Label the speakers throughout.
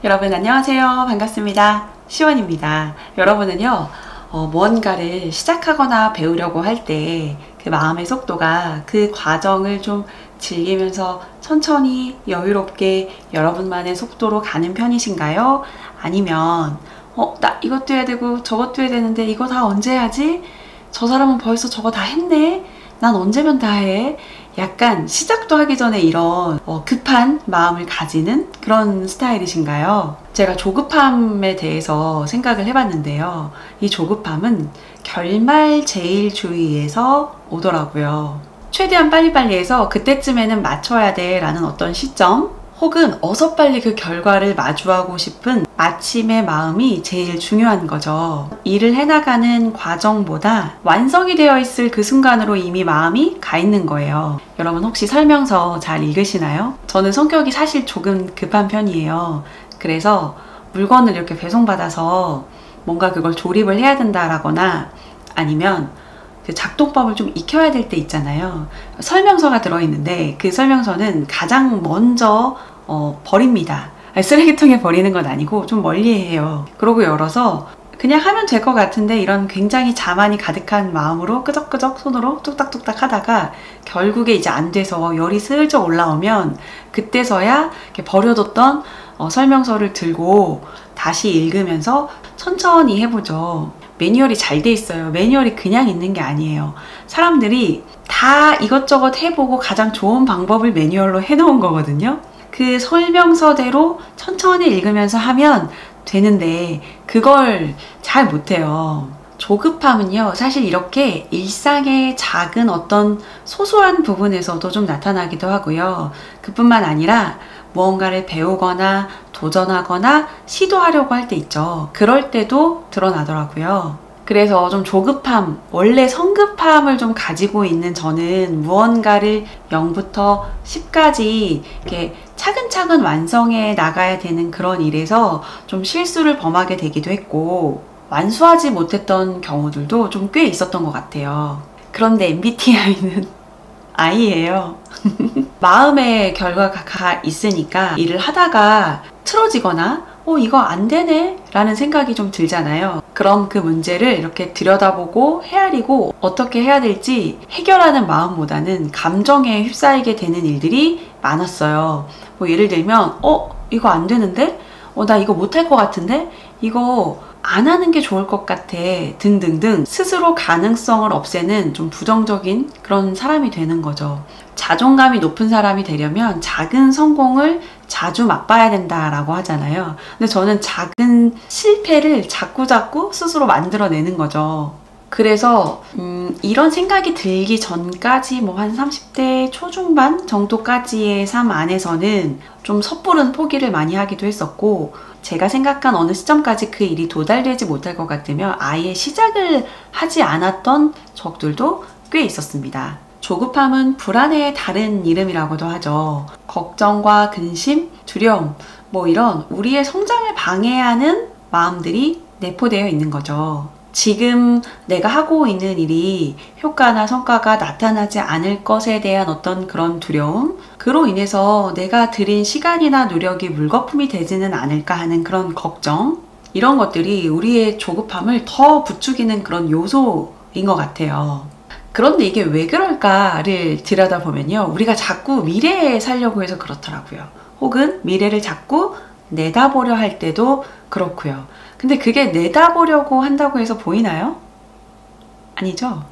Speaker 1: 여러분 안녕하세요. 반갑습니다. 시원입니다. 여러분은요, 무언가를 시작하거나 배우려고 할 때 그 마음의 속도가 그 과정을 좀 즐기면서 천천히 여유롭게 여러분만의 속도로 가는 편이신가요? 아니면 나 이것도 해야 되고 저것도 해야 되는데 이거 다 언제 하지? 저 사람은 벌써 저거 다 했네? 난 언제면 다 해? 약간 시작도 하기 전에 이런 급한 마음을 가지는 그런 스타일이신가요? 제가 조급함에 대해서 생각을 해봤는데요. 이 조급함은 결말제일주의에서 오더라고요. 최대한 빨리빨리 해서 그때쯤에는 맞춰야 돼 라는 어떤 시점, 혹은 어서 빨리 그 결과를 마주하고 싶은 마침의 마음이 제일 중요한 거죠. 일을 해나가는 과정보다 완성이 되어 있을 그 순간으로 이미 마음이 가 있는 거예요. 여러분 혹시 설명서 잘 읽으시나요? 저는 성격이 사실 조금 급한 편이에요. 그래서 물건을 이렇게 배송받아서 뭔가 그걸 조립을 해야 된다라거나 아니면 그 작동법을 좀 익혀야 될 때 있잖아요. 설명서가 들어있는데 그 설명서는 가장 먼저 버립니다. 쓰레기통에 버리는 건 아니고 좀 멀리해요. 그러고 열어서 그냥 하면 될 것 같은데 이런 굉장히 자만이 가득한 마음으로 끄적끄적 손으로 뚝딱뚝딱 하다가 결국에 이제 안 돼서 열이 슬쩍 올라오면 그때서야 이렇게 버려뒀던 설명서를 들고 다시 읽으면서 천천히 해보죠. 매뉴얼이 잘 돼 있어요. 매뉴얼이 그냥 있는 게 아니에요. 사람들이 다 이것저것 해보고 가장 좋은 방법을 매뉴얼로 해놓은 거거든요. 그 설명서대로 천천히 읽으면서 하면 되는데 그걸 잘 못해요. 조급함은요, 사실 이렇게 일상의 작은 어떤 소소한 부분에서도 좀 나타나기도 하고요. 그뿐만 아니라 무언가를 배우거나 도전하거나 시도하려고 할 때 있죠. 그럴 때도 드러나더라고요. 그래서 좀 조급함, 원래 성급함을 좀 가지고 있는 저는 무언가를 0부터 10까지 이렇게 차근차근 완성해 나가야 되는 그런 일에서 좀 실수를 범하게 되기도 했고 완수하지 못했던 경우들도 좀 꽤 있었던 것 같아요. 그런데 MBTI는 I예요. 마음의 결과가 있으니까 일을 하다가 틀어지거나 이거 안 되네 라는 생각이 좀 들잖아요. 그럼 그 문제를 이렇게 들여다보고 헤아리고 어떻게 해야 될지 해결하는 마음보다는 감정에 휩싸이게 되는 일들이 많았어요. 예를 들면 이거 안 되는데? 나 이거 못할 것 같은데? 이거 안 하는 게 좋을 것 같아 등등등 스스로 가능성을 없애는 좀 부정적인 그런 사람이 되는 거죠. 자존감이 높은 사람이 되려면 작은 성공을 자주 맛봐야 된다라고 하잖아요. 근데 저는 작은 실패를 자꾸자꾸 스스로 만들어내는 거죠. 그래서 이런 생각이 들기 전까지 한 30대 초중반 정도까지의 삶 안에서는 좀 섣부른 포기를 많이 하기도 했었고 제가 생각한 어느 시점까지 그 일이 도달되지 못할 것 같으면 아예 시작을 하지 않았던 적들도 꽤 있었습니다. 조급함은 불안의 다른 이름이라고도 하죠. 걱정과 근심, 두려움, 이런 우리의 성장을 방해하는 마음들이 내포되어 있는 거죠. 지금 내가 하고 있는 일이 효과나 성과가 나타나지 않을 것에 대한 어떤 그런 두려움, 그로 인해서 내가 들인 시간이나 노력이 물거품이 되지는 않을까 하는 그런 걱정, 이런 것들이 우리의 조급함을 더 부추기는 그런 요소인 것 같아요. 그런데 이게 왜 그럴까를 들여다보면요, 우리가 자꾸 미래에 살려고 해서 그렇더라고요. 혹은 미래를 자꾸 내다보려 할 때도 그렇고요. 근데 그게 내다보려고 한다고 해서 보이나요? 아니죠?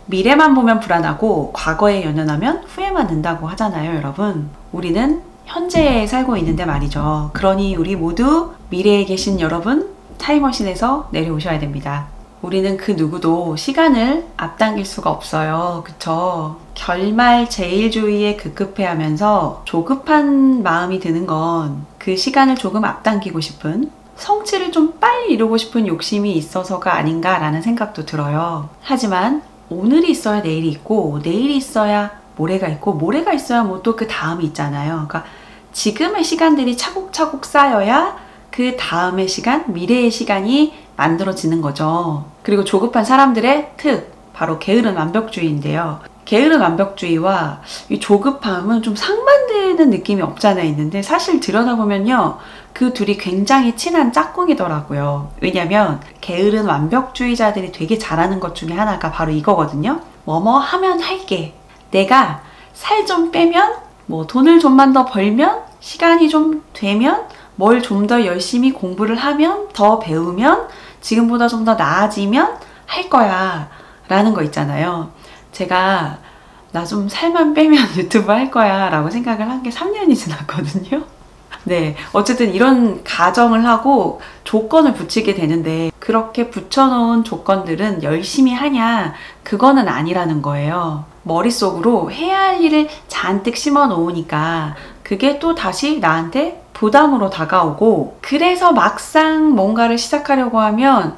Speaker 1: 미래만 보면 불안하고 과거에 연연하면 후회만 든다고 하잖아요, 여러분. 우리는 현재에 살고 있는데 말이죠. 그러니 우리 모두 미래에 계신 여러분, 타임머신에서 내려오셔야 됩니다. 우리는 그 누구도 시간을 앞당길 수가 없어요. 그쵸? 결말제일주의에 급급해하면서 조급한 마음이 드는 건 그 시간을 조금 앞당기고 싶은, 성취를 좀 빨리 이루고 싶은 욕심이 있어서가 아닌가라는 생각도 들어요. 하지만 오늘이 있어야 내일이 있고 내일이 있어야 모레가 있고 모레가 있어야 또 그 다음이 있잖아요. 그러니까 지금의 시간들이 차곡차곡 쌓여야 그 다음의 시간, 미래의 시간이 만들어지는 거죠. 그리고 조급한 사람들의 특, 바로 게으른 완벽주의인데요. 게으른 완벽주의와 이 조급함은 좀 상반되는 느낌이 없지 않아 있는데, 사실 들여다보면요, 그 둘이 굉장히 친한 짝꿍이더라고요. 왜냐면 게으른 완벽주의자들이 되게 잘하는 것 중에 하나가 바로 이거거든요. 뭐뭐 하면 할게. 내가 살 좀 빼면, 뭐 돈을 좀만 더 벌면, 시간이 좀 되면, 뭘 좀 더 열심히 공부를 하면, 더 배우면, 지금보다 좀 더 나아지면 할 거야 라는 거 있잖아요. 제가 나 좀 살만 빼면 유튜브 할 거야 라고 생각을 한 게 3년이 지났거든요. 네, 어쨌든 이런 가정을 하고 조건을 붙이게 되는데, 그렇게 붙여놓은 조건들은 열심히 하냐? 그거는 아니라는 거예요. 머릿속으로 해야 할 일을 잔뜩 심어 놓으니까 그게 또 다시 나한테 부담으로 다가오고, 그래서 막상 뭔가를 시작하려고 하면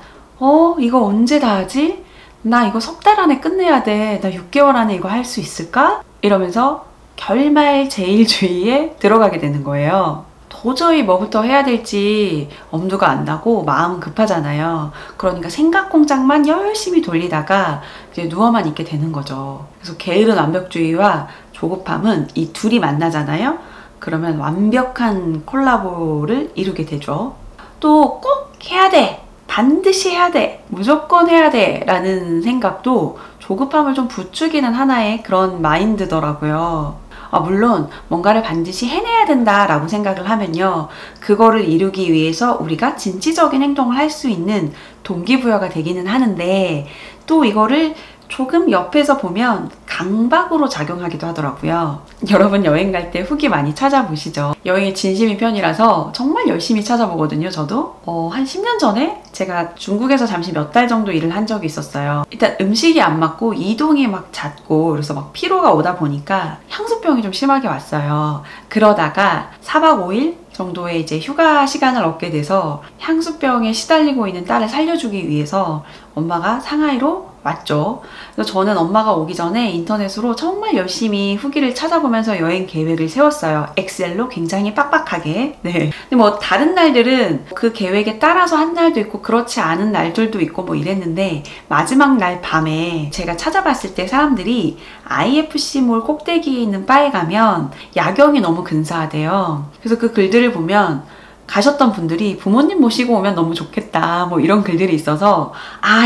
Speaker 1: 이거 언제 다 하지? 나 이거 석 달 안에 끝내야 돼. 나 6개월 안에 이거 할 수 있을까? 이러면서 결말제일주의에 들어가게 되는 거예요. 도저히 뭐부터 해야 될지 엄두가 안 나고 마음은 급하잖아요. 그러니까 생각 공장만 열심히 돌리다가 이제 누워만 있게 되는 거죠. 그래서 게으른 완벽주의와 조급함은 이 둘이 만나잖아요. 그러면 완벽한 콜라보를 이루게 되죠. 또 꼭 해야 돼! 반드시 해야 돼! 무조건 해야 돼! 라는 생각도 조급함을 좀 부추기는 하나의 그런 마인드더라고요. 물론 뭔가를 반드시 해내야 된다라고 생각을 하면요, 그거를 이루기 위해서 우리가 진취적인 행동을 할 수 있는 동기부여가 되기는 하는데, 또 이거를 조금 옆에서 보면 강박으로 작용하기도 하더라고요. 여러분 여행 갈 때 후기 많이 찾아보시죠? 여행에 진심인 편이라서 정말 열심히 찾아보거든요, 저도. 한 10년 전에 제가 중국에서 잠시 몇 달 정도 일을 한 적이 있었어요. 일단 음식이 안 맞고 이동이 막 잦고, 그래서 막 피로가 오다 보니까 향수병이 좀 심하게 왔어요. 그러다가 4박 5일 정도의 이제 휴가 시간을 얻게 돼서 향수병에 시달리고 있는 딸을 살려주기 위해서 엄마가 상하이로 왔죠. 그래서 저는 엄마가 오기 전에 인터넷으로 정말 열심히 후기를 찾아보면서 여행 계획을 세웠어요. 엑셀로 굉장히 빡빡하게. 네. 근데 뭐 다른 날들은 그 계획에 따라서 한 날도 있고 그렇지 않은 날들도 있고 뭐 이랬는데, 마지막 날 밤에 제가 찾아봤을 때 사람들이 IFC몰 꼭대기에 있는 바에 가면 야경이 너무 근사하대요. 그래서 그 글들을 보면 가셨던 분들이 부모님 모시고 오면 너무 좋겠다, 뭐 이런 글들이 있어서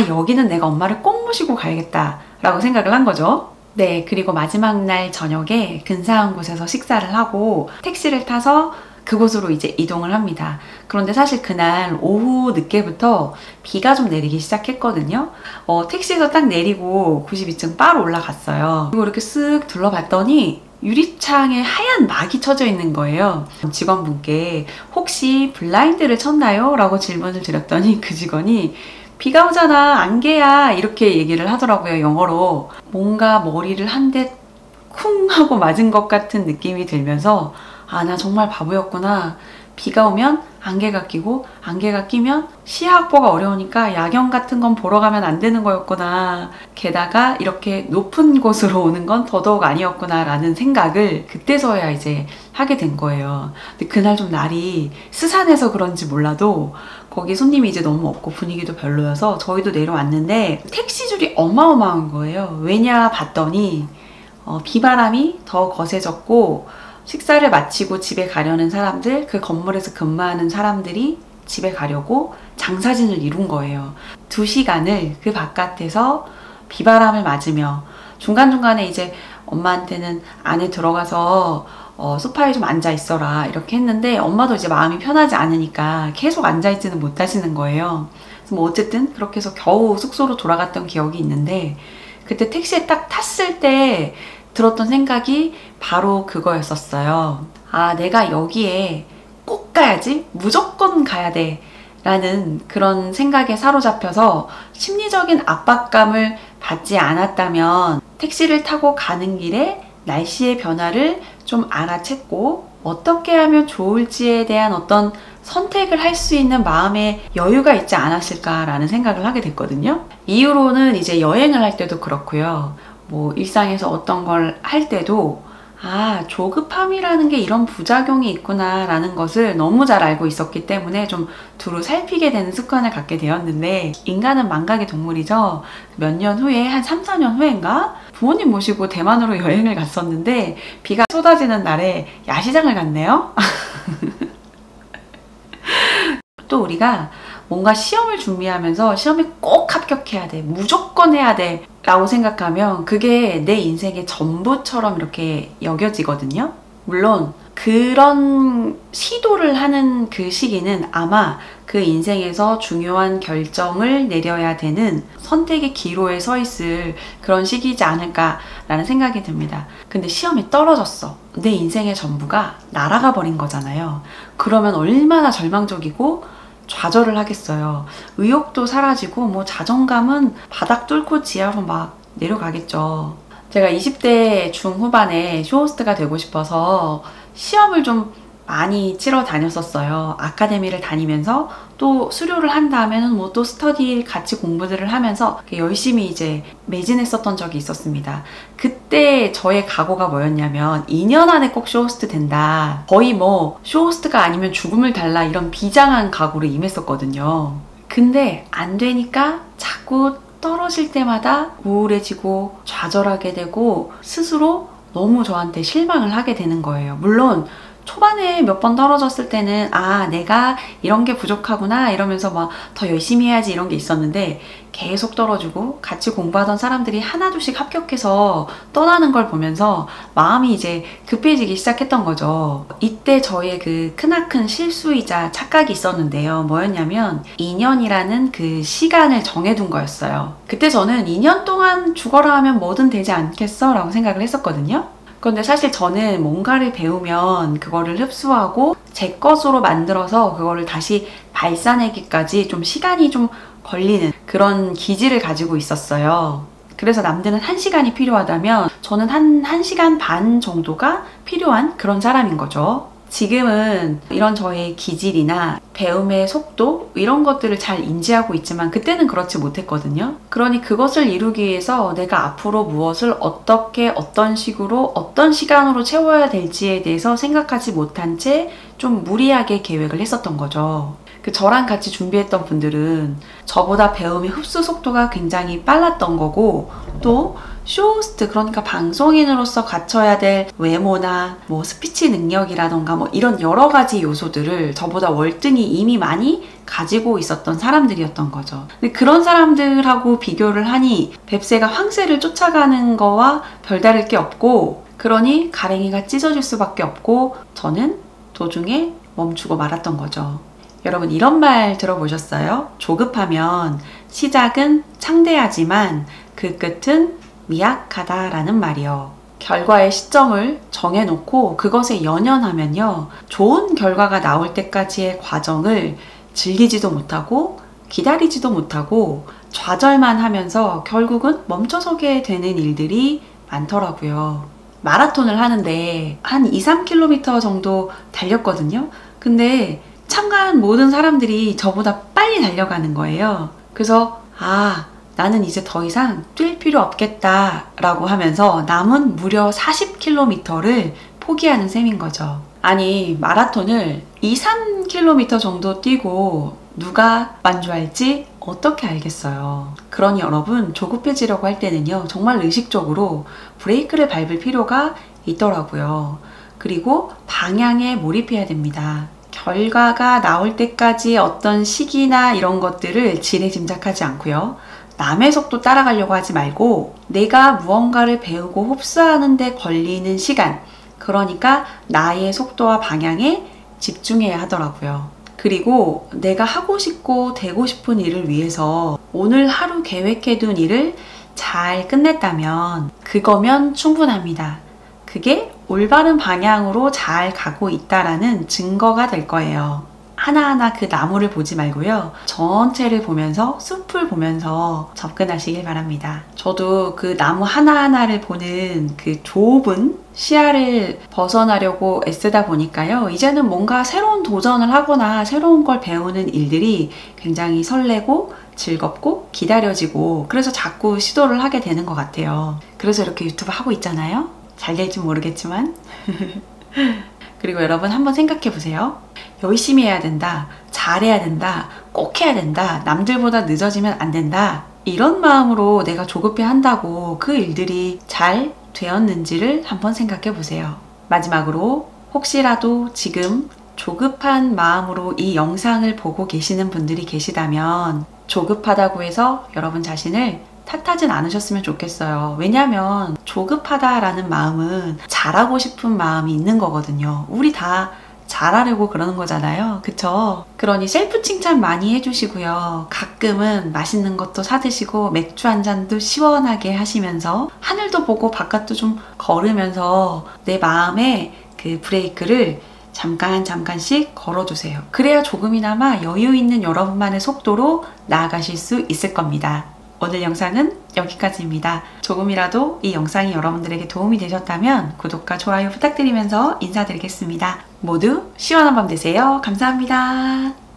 Speaker 1: 여기는 내가 엄마를 꼭 모시고 가야겠다 라고 생각을 한 거죠. 네, 그리고 마지막 날 저녁에 근사한 곳에서 식사를 하고 택시를 타서 그곳으로 이제 이동을 합니다. 그런데 사실 그날 오후 늦게부터 비가 좀 내리기 시작했거든요. 택시에서 딱 내리고 92층 바로 올라갔어요. 그리고 이렇게 쓱 둘러봤더니 유리창에 하얀 막이 쳐져 있는 거예요. 직원분께 혹시 블라인드를 쳤나요? 라고 질문을 드렸더니 그 직원이 비가 오잖아, 안개야, 이렇게 얘기를 하더라고요, 영어로. 뭔가 머리를 한 대 쿵 하고 맞은 것 같은 느낌이 들면서 나 정말 바보였구나. 비가 오면 안개가 끼고, 안개가 끼면 시야 확보가 어려우니까 야경 같은 건 보러 가면 안 되는 거였구나. 게다가 이렇게 높은 곳으로 오는 건 더더욱 아니었구나 라는 생각을 그때서야 이제 하게 된 거예요. 근데 그날 좀 날이 스산해서 그런지 몰라도 거기 손님이 이제 너무 없고 분위기도 별로여서 저희도 내려왔는데 택시줄이 어마어마한 거예요. 왜냐 봤더니 비바람이 더 거세졌고, 식사를 마치고 집에 가려는 사람들, 그 건물에서 근무하는 사람들이 집에 가려고 장사진을 이룬 거예요. 2시간을 그 바깥에서 비바람을 맞으며, 중간중간에 이제 엄마한테는 안에 들어가서 소파에 좀 앉아 있어라 이렇게 했는데, 엄마도 이제 마음이 편하지 않으니까 계속 앉아 있지는 못하시는 거예요. 그래서 뭐 어쨌든 그렇게 해서 겨우 숙소로 돌아갔던 기억이 있는데, 그때 택시에 딱 탔을 때 들었던 생각이 바로 그거였었어요. 내가 여기에 꼭 가야지, 무조건 가야 돼 라는 그런 생각에 사로잡혀서 심리적인 압박감을 받지 않았다면 택시를 타고 가는 길에 날씨의 변화를 좀 알아챘고 어떻게 하면 좋을지에 대한 어떤 선택을 할 수 있는 마음의 여유가 있지 않았을까라는 생각을 하게 됐거든요. 이후로는 이제 여행을 할 때도 그렇고요. 뭐 일상에서 어떤 걸 할 때도 조급함이라는 게 이런 부작용이 있구나 라는 것을 너무 잘 알고 있었기 때문에 좀 두루 살피게 되는 습관을 갖게 되었는데, 인간은 망각의 동물이죠. 몇 년 후에, 한 3, 4년 후인가? 부모님 모시고 대만으로 여행을 갔었는데 비가 쏟아지는 날에 야시장을 갔네요. 또 우리가 뭔가 시험을 준비하면서 시험에 꼭 합격해야 돼, 무조건 해야 돼 라고 생각하면 그게 내 인생의 전부처럼 이렇게 여겨지거든요. 물론 그런 시도를 하는 그 시기는 아마 그 인생에서 중요한 결정을 내려야 되는 선택의 기로에 서 있을 그런 시기이지 않을까라는 생각이 듭니다. 근데 시험에 떨어졌어. 내 인생의 전부가 날아가 버린 거잖아요. 그러면 얼마나 절망적이고 좌절을 하겠어요. 의욕도 사라지고 뭐 자존감은 바닥 뚫고 지하로 막 내려가겠죠. 제가 20대 중후반에 쇼호스트가 되고 싶어서 시험을 좀 많이 치러 다녔었어요. 아카데미를 다니면서 또 수료를 한 다음에는 뭐 또 스터디 같이 공부들을 하면서 열심히 이제 매진했었던 적이 있었습니다. 그때 저의 각오가 뭐였냐면 2년 안에 꼭 쇼호스트 된다. 거의 뭐 쇼호스트가 아니면 죽음을 달라 이런 비장한 각오로 임했었거든요. 근데 안 되니까 자꾸 떨어질 때마다 우울해지고 좌절하게 되고 스스로 너무 저한테 실망을 하게 되는 거예요. 물론 초반에 몇 번 떨어졌을 때는 아, 내가 이런 게 부족하구나 이러면서 막 더 열심히 해야지 이런 게 있었는데 계속 떨어지고 같이 공부하던 사람들이 하나둘씩 합격해서 떠나는 걸 보면서 마음이 이제 급해지기 시작했던 거죠. 이때 저의 그 크나큰 실수이자 착각이 있었는데요. 뭐였냐면 2년이라는 그 시간을 정해둔 거였어요. 그때 저는 2년 동안 죽어라 하면 뭐든 되지 않겠어? 라고 생각을 했었거든요. 그런데 사실 저는 뭔가를 배우면 그거를 흡수하고 제 것으로 만들어서 그거를 다시 발산하기까지 좀 시간이 좀 걸리는 그런 기질을 가지고 있었어요. 그래서 남들은 1시간이 필요하다면 저는 한 1시간 반 정도가 필요한 그런 사람인 거죠. 지금은 이런 저의 기질이나 배움의 속도 이런 것들을 잘 인지하고 있지만 그때는 그렇지 못했거든요. 그러니 그것을 이루기 위해서 내가 앞으로 무엇을 어떻게 어떤 식으로 어떤 시간으로 채워야 될지에 대해서 생각하지 못한 채 좀 무리하게 계획을 했었던 거죠. 저랑 같이 준비했던 분들은 저보다 배움의 흡수 속도가 굉장히 빨랐던 거고 또 쇼호스트 그러니까 방송인으로서 갖춰야 될 외모나 뭐 스피치 능력이라던가 뭐 이런 여러 가지 요소들을 저보다 월등히 이미 많이 가지고 있었던 사람들이었던 거죠. 근데 그런 사람들하고 비교를 하니 뱁새가 황새를 쫓아가는 거와 별다를 게 없고 그러니 가랭이가 찢어질 수밖에 없고 저는 도중에 멈추고 말았던 거죠. 여러분 이런 말 들어보셨어요? 조급하면 시작은 창대하지만 그 끝은 미약하다라는 말이요. 결과의 시점을 정해놓고 그것에 연연하면요. 좋은 결과가 나올 때까지의 과정을 즐기지도 못하고 기다리지도 못하고 좌절만 하면서 결국은 멈춰서게 되는 일들이 많더라고요. 마라톤을 하는데 한 2-3km 정도 달렸거든요. 근데 참가한 모든 사람들이 저보다 빨리 달려가는 거예요. 그래서 아, 나는 이제 더 이상 뛸 필요 없겠다 라고 하면서 남은 무려 40km를 포기하는 셈인 거죠. 아니 마라톤을 2-3km 정도 뛰고 누가 완주할지 어떻게 알겠어요. 그러니 여러분 조급해지려고 할 때는요 정말 의식적으로 브레이크를 밟을 필요가 있더라고요. 그리고 방향에 몰입해야 됩니다. 결과가 나올 때까지 어떤 시기나 이런 것들을 지레짐작하지 않고요. 남의 속도 따라가려고 하지 말고 내가 무언가를 배우고 흡수하는 데 걸리는 시간, 그러니까 나의 속도와 방향에 집중해야 하더라고요. 그리고 내가 하고 싶고 되고 싶은 일을 위해서 오늘 하루 계획해둔 일을 잘 끝냈다면 그거면 충분합니다. 그게 올바른 방향으로 잘 가고 있다라는 증거가 될 거예요. 하나하나 그 나무를 보지 말고요. 전체를 보면서 숲을 보면서 접근하시길 바랍니다. 저도 그 나무 하나하나를 보는 그 좁은 시야를 벗어나려고 애쓰다 보니까요. 이제는 뭔가 새로운 도전을 하거나 새로운 걸 배우는 일들이 굉장히 설레고 즐겁고 기다려지고 그래서 자꾸 시도를 하게 되는 것 같아요. 그래서 이렇게 유튜브 하고 있잖아요. 잘 될지 모르겠지만 그리고 여러분 한번 생각해 보세요. 열심히 해야 된다, 잘해야 된다, 꼭 해야 된다, 남들보다 늦어지면 안 된다 이런 마음으로 내가 조급해 한다고 그 일들이 잘 되었는지를 한번 생각해 보세요. 마지막으로 혹시라도 지금 조급한 마음으로 이 영상을 보고 계시는 분들이 계시다면 조급하다고 해서 여러분 자신을 탓하진 않으셨으면 좋겠어요. 왜냐하면 조급하다라는 마음은 잘하고 싶은 마음이 있는 거거든요. 우리 다 잘하려고 그러는 거잖아요. 그쵸? 그러니 셀프 칭찬 많이 해주시고요. 가끔은 맛있는 것도 사드시고 맥주 한 잔도 시원하게 하시면서 하늘도 보고 바깥도 좀 걸으면서 내 마음에 그 브레이크를 잠깐씩 걸어두세요. 그래야 조금이나마 여유 있는 여러분만의 속도로 나아가실 수 있을 겁니다. 오늘 영상은 여기까지입니다. 조금이라도 이 영상이 여러분들에게 도움이 되셨다면 구독과 좋아요 부탁드리면서 인사드리겠습니다. 모두 시원한 밤 되세요. 감사합니다.